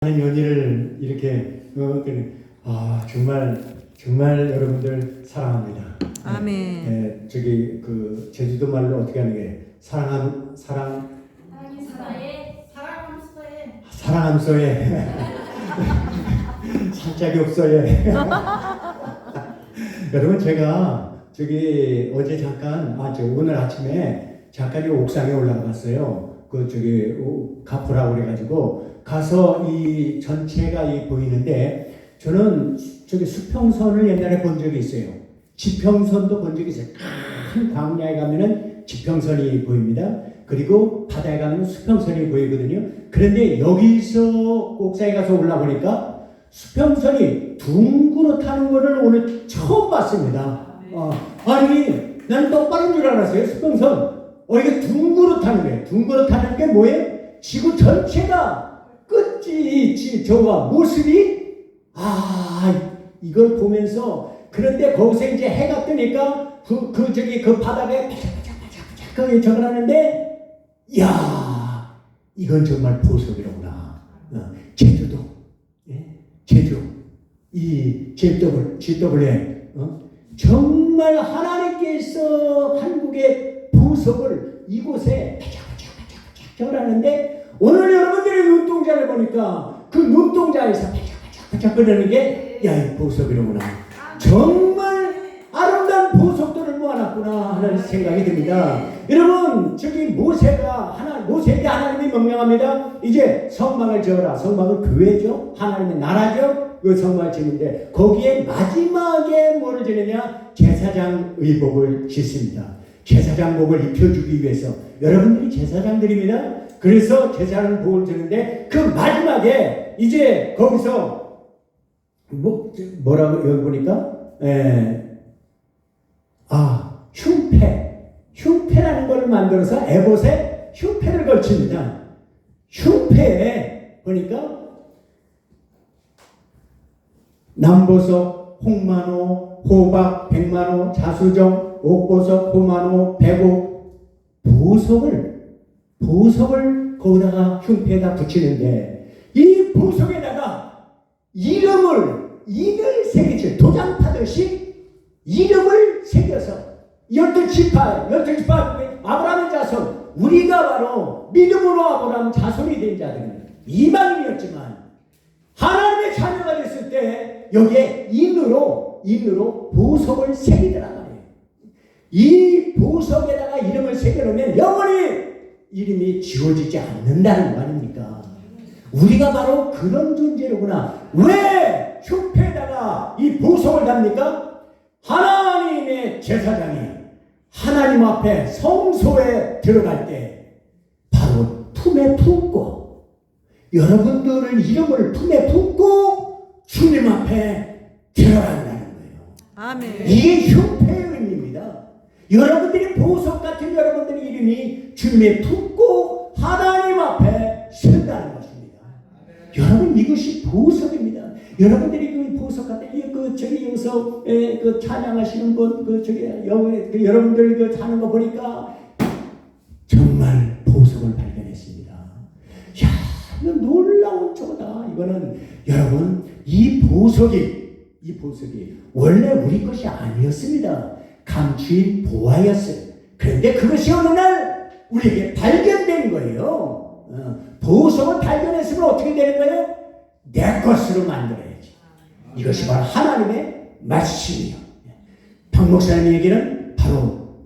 하는 연희를 이렇게 정말 여러분들 사랑합니다. 아멘. 네, 저기 그 제주도 말로 어떻게 하는 게 사랑함소에 살짝이 없어요. 여러분 제가 저기 어제 잠깐 오늘 아침에 잠깐 이 옥상에 올라가 봤어요. 그 저기 가포라고 그래가지고 가서 이 전체가 보이는데 저는 저기 수평선을 옛날에 본 적이 있어요. 지평선도 본 적이 있어요. 큰 광야에 가면은 지평선이 보입니다. 그리고 바다에 가면 수평선이 보이거든요. 그런데 여기서 옥상에 가서 올라보니까 수평선이 둥그러 타는 것을 오늘 처음 봤습니다. 아니 나는 똑바른 줄 알았어요. 수평선. 이게 둥그러 타는 거예요. 둥그러 타는 게 뭐예요? 지구 전체가 끝이 저와 모습이 이걸 보면서 그런데 거기서 이제 해가 뜨니까 그 바닥에 바짝바짝 저걸 하는데 이건 정말 보석이로구나. 제주도 제주 이 GWA 정말 하나님께서 한국의 보석을 이곳에 바짝바짝 저걸 하는데 오늘 여러분들의 눈동자를 보니까 그 눈동자에서 바짝바짝 거리는 게 이 보석이로구나. 정말 아름다운 보석들을 모아놨구나 하는 생각이 듭니다. 여러분 모세에게 하나님이 명령합니다. 이제 성막을 지어라. 성막은 교회죠. 하나님의 나라죠. 그 성막을 지는데 거기에 마지막에 뭐를 지느냐? 제사장 의복을 짓습니다. 제사장복을 입혀주기 위해서 여러분들이 제사장들입니다. 그래서 제사장복을 주는데 그 마지막에 이제 거기서 뭐라고 여기 보니까 흉패라는 걸 만들어서 에봇에 흉패를 걸칩니다. 흉패에 보니까 남보석, 홍만호, 호박, 백만호, 자수정, 옥보석, 호만호, 백옥 보석을 거기다가 흉패에다 붙이는데 이 보석에다가 이름을 새기죠. 도장 파듯이 이름을 새겨서 12지파 아브라함의 자손 우리가 바로 믿음으로 아브라함 자손이 된 자들입니다. 이방인이었지만 하나님의 자녀가 됐을 때 여기에 인으로 보석을 새기더란 말이에요. 이 보석에다가 이름을 새겨놓으면 영원히 이름이 지워지지 않는다는 거 아닙니까? 우리가 바로 그런 존재로구나. 왜 흉패에다가 이 보석을 답니까? 하나님의 제사장이 하나님 앞에 성소에 들어갈 때 바로 품에 품고 여러분들의 이름을 품에 품고 주님 앞에 들어간다는 거예요. 아멘. 이게 흉패의 의미입니다. 여러분들이 보석 같은 여러분들의 이름이 주님의 품고 하나님 앞에 선다는 것입니다. 여러분 이것이 보석입니다. 여러분들이 그 보석 같은 여기서 찬양하시는 분 여러분들 하는 거 보니까 정말 보석을 발견했습니다. 이거 놀라운 쪽이다. 이거는 여러분 이 보석이 원래 우리 것이 아니었습니다. 감추인 보화였어요. 그런데 그것이 어느 날 우리에게 발견된 거예요. 보석을 발견했으면 어떻게 되는 거예요? 내 것으로 만들어야지. 이것이 바로 하나님의 말씀이에요. 박 목사님 얘기는 바로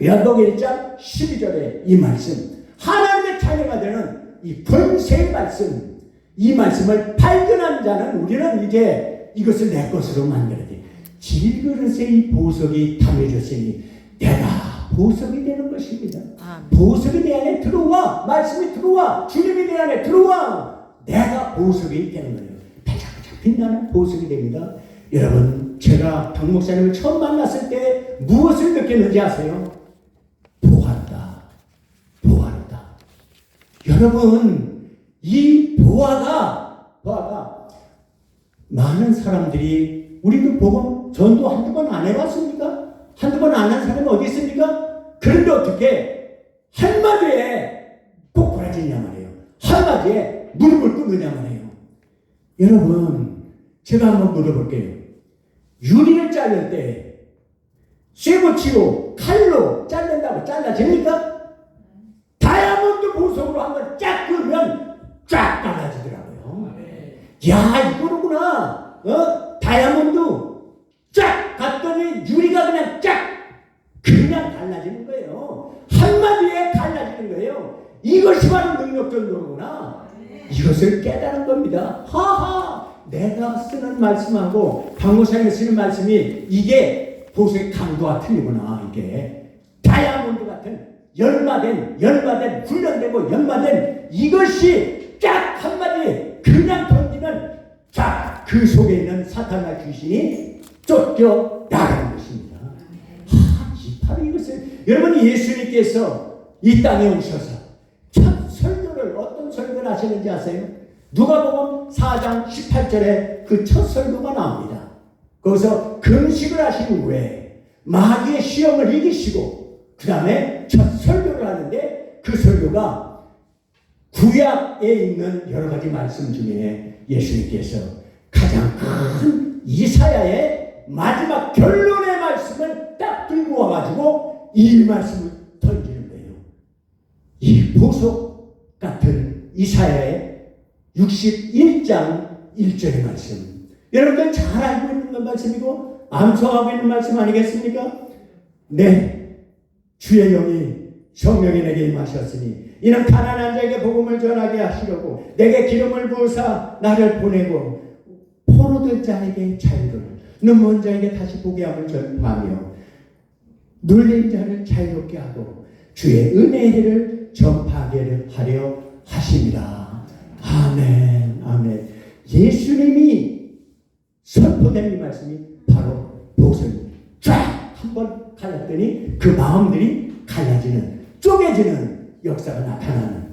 요한복음 1장 12절에 이 말씀, 하나님의 자녀가 되는 이 권세의 말씀, 이 말씀을 발견한 자는 우리는 이제 이것을 내 것으로 만들어야 돼. 질그릇에 이 보석이 담겨졌으니 내가 보석이 되는 것입니다. 보석이 내 안에 들어와, 말씀이 들어와, 주님이 내 안에 들어와, 내가 보석이 되는 거예요. 반짝반짝 빛나는 보석이 됩니다. 여러분, 제가 박 목사님을 처음 만났을 때 무엇을 느꼈는지 아세요? 보화다. 여러분, 이 보화가 많은 사람들이 우리도 복음 전도 한두 번 안 해봤습니까? 한두 번 안 한 사람이 어디 있습니까? 그런데 어떻게 한마디에 꼬꾸라지냐 말이에요. 한마디에 왜 무릎을 꿇느냐 말이에요. 여러분, 제가 한번 물어볼게요. 유리를 자를 때 쇠붙이로 칼로 자른다고 잘라집니까? 다이아몬드 보석으로 한번 쫙 끄면 쫙 갈라지더라고요. 야, 이거로구나. 다이아몬드 쫙 갔더니 유리가 그냥 갈라지는 거예요. 한마디에 갈라지는 거예요. 이것이 바로 능력적 노로구나. 이것을 깨달은 겁니다. 하하, 내가 쓰는 말씀하고 박목사님이 쓰는 말씀이 이게 보석의 강도가 틀리구나. 이게 다이아몬드 같은 열마된 훈련되고 연마된 이것이 쫙 한마디에 그냥 던지면 쫙 그 속에 있는 사탄과 귀신이 쫓겨 나가는 것입니다. 바로 이것을 여러분, 예수님께서 이 땅에 오셔서 첫 설교를 어떤 설교를 하시는지 아세요? 누가복음 4장 18절에 그 첫 설교가 나옵니다. 거기서 금식을 하신 후에 마귀의 시험을 이기시고 그 다음에 첫 설교를 하는데 그 설교가 구약에 있는 여러 가지 말씀 중에 예수님께서 가장 큰 이사야의 마지막 결론의 말씀을 딱 들고 와가지고 이 말씀을 던지는 거예요. 이 보석 같은 이사야의 61장 1절의 말씀, 여러분들 잘 알고 있는 말씀이고 암송하고 있는 말씀 아니겠습니까? 네, 주의 영이 성령이 내게 임하셨으니 이는 가난한 자에게 복음을 전하게 하시려고 내게 기름을 부으사 나를 보내고 포로된 자에게 자유를, 눈먼 자에게 다시 보게 함을 전파하며 눌린 자를 자유롭게 하고 주의 은혜의 해를 전파하게 하려 하십니다. 아멘, 아멘. 예수님이 선포된 이 말씀이 바로 보석입니다. 쫙 한번 갈랐더니 그 마음들이 갈라지는, 쪼개지는 역사가 나타나는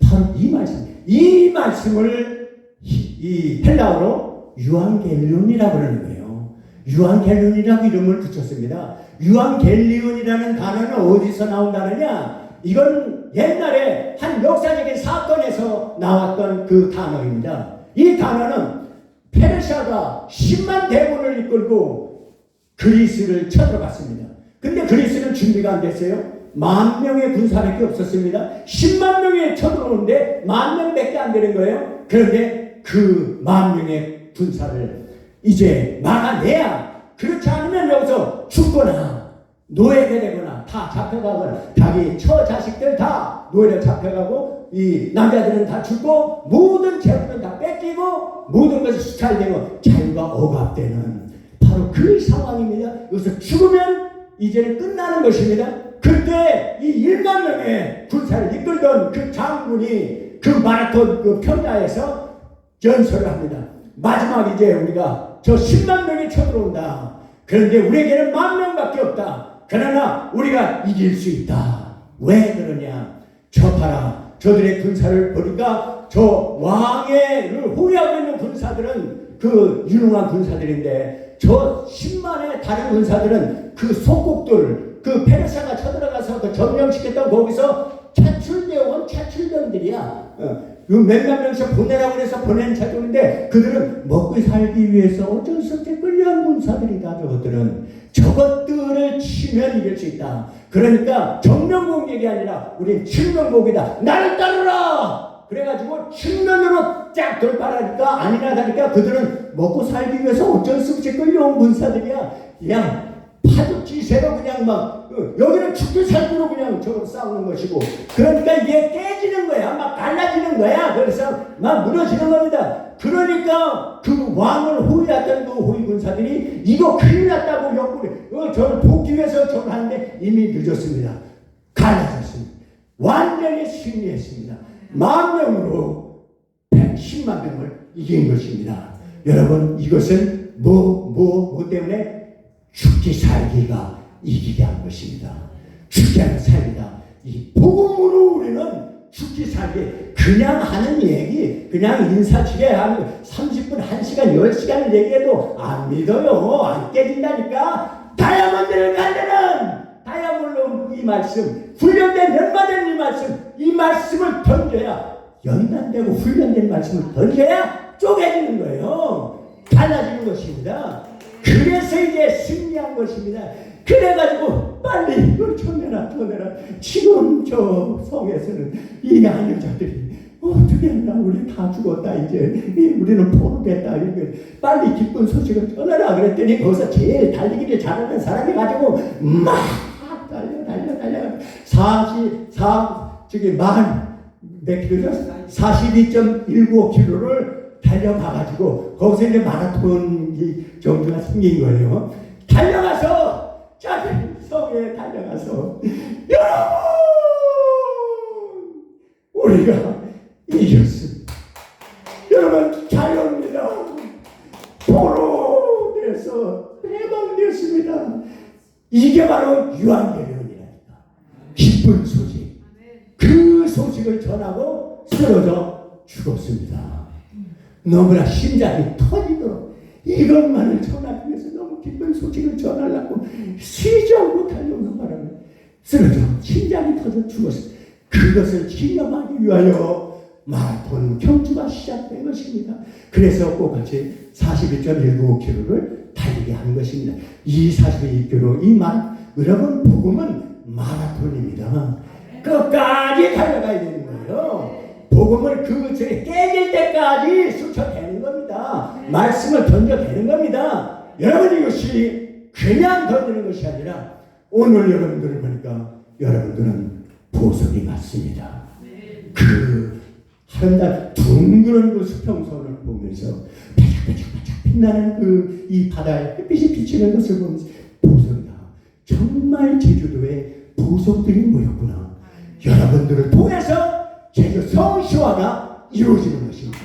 바로 이 말씀. 이 말씀을 이 헬라어로 유앙겔리온이라고 그러는 거예요. 유앙겔리온이라고 이름을 붙였습니다. 유앙겔리온이라는 단어는 어디서 나온다느냐? 이건 옛날에 한 역사적인 사건에서 나왔던 그 단어입니다. 이 단어는 페르시아가 10만 대군을 이끌고 그리스를 쳐들어갔습니다. 근데 그리스는 준비가 안 됐어요. 10,000명의 군사밖에 없었습니다. 10만 명이 쳐들어오는데 10,000명밖에 안 되는 거예요. 그런데 그 10,000명의 군사를 이제 막아내야, 그렇지 않으면 여기서 죽거나 노예가 되거나 다 잡혀가거나 자기 처자식들 다 노예로 잡혀가고 이 남자들은 다 죽고 모든 재물은 다 뺏기고 모든 것이 수탈되고 자유가 억압되는 바로 그 상황입니다. 여기서 죽으면 이제는 끝나는 것입니다. 그때 이 1만 명의 군사를 이끌던 그 장군이 그 마라톤 그 평야에서 연설을 합니다. 마지막 이제 우리가 저 10만 명이 쳐들어온다. 그런데 우리에게는 10,000명밖에 없다. 그러나 우리가 이길 수 있다. 왜 그러냐? 저 봐라. 저들의 군사를 보니까 저 왕을 호위하고 있는 군사들은 그 유능한 군사들인데 저 10만의 다른 군사들은 그 속국들, 그 페르시아가 쳐들어가서 그 점령시켰던 거기서 차출되어 온 차출병들이야. 몇몇 명씩 보내라고 해서 보낸 차종인데 그들은 먹고 살기 위해서 어쩔 수 없이 끌려온 군사들이다. 저것들을 치면 이길 수 있다. 그러니까 정면공격이 아니라 우린 측면공격이다. 나를 따르라. 그래가지고 측면으로 쫙 돌파하니까 아니나 다를까 그들은 먹고 살기 위해서 어쩔 수 없이 끌려온 군사들이야. 그냥 파죽지세로 그냥 막 여기는 죽기 살기로 그냥 저거 싸우는 것이고, 그러니까 이게 깨지는 거야. 막 갈라지는 거야. 그래서 막 무너지는 겁니다. 그러니까 그 왕을 호위하던 그 호위 군사들이 이거 큰일 났다고 옆구리 저를 돕기 위해서 저걸 하는데 이미 늦었습니다. 갈라졌습니다. 완전히 승리했습니다. 10,000명으로 110만 명을 이긴 것입니다. 여러분, 이것은 뭐 때문에? 죽기 살기가 이기게 한 것입니다. 죽기 하는 살기다. 이 복음으로 우리는 죽기 살기, 그냥 하는 얘기, 그냥 인사치레 하는 30분, 1시간, 10시간을 얘기해도 안 믿어요. 안 깨진다니까. 다이아몬드를 갈려는 다이아몬드 이 말씀, 훈련된 연마된 이 말씀을 던져야 연단되고 훈련된 말씀을 던져야 쪼개지는 거예요. 달라지는 것입니다. 그래서 이제 승리한 것입니다. 그래가지고 빨리 이걸 쳐내라. 지금 저 성에서는 이 남자들이 어떻게 했나, 우리 다 죽었다, 이제 우리는 포로됐다, 이렇게 빨리 기쁜 소식을 전하라 그랬더니 거기서 제일 달리기를 잘하는 사람이 가지고 막 달려 몇 킬로죠? 42.19km를 달려가가지고 거기서 이제 마라톤 정도가 생긴 거예요. 달려가서 작은 성에 달려가서 여러분 우리가 이겼습니다. 여러분 자유입니다. 포로돼서 해방되었습니다. 이게 바로 유한계련이라니까. 기쁜 소식. 그 소식을 전하고 쓰러져 죽었습니다. 너무나 심장이 터지도록 이것만을 전하기 위해서 너무 기쁜 소식을 전하려고 쉬지 않고 달려오는 바람에 쓰러져 심장이 터져 죽었습니다. 그것을 기념하기 위하여 마라톤 경주가 시작된 것입니다. 그래서 똑같이 42.195km를 달리게 한 것입니다. 이 42km, 이 여러분 복음은 마라톤입니다. 끝까지 달려가야 되는 거예요. 복음을 그것에 깨질 때까지 수쳐대는 겁니다. 말씀을 던져대는 겁니다. 여러분 이것이 그냥 던지는 것이 아니라 오늘 여러분들을 보니까 여러분들은 보석이 맞습니다. 그 한달 둥그런 그 수평선을 보면서 반짝반짝 빛나는 이 바다에 햇빛이 비치는 것을 보면서 보석이다. 정말 제주도에 보석들이 모였구나. 여러분들을 통해서 제주 성시화가 이루어지는 것입니다.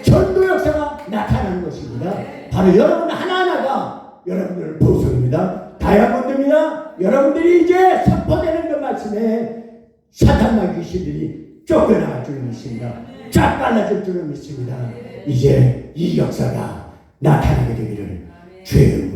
전도 역사가 나타나는 것입니다. 바로 여러분 하나하나가 여러분들의 보석입니다. 다이아몬드입니다. 여러분들이 이제 선포되는 그 말씀에 사탄과 귀신들이 쫓겨나갈 줄 믿습니다. 쫙 갈라질 줄 믿습니다. 이제 이 역사가 나타나게 되기를 주의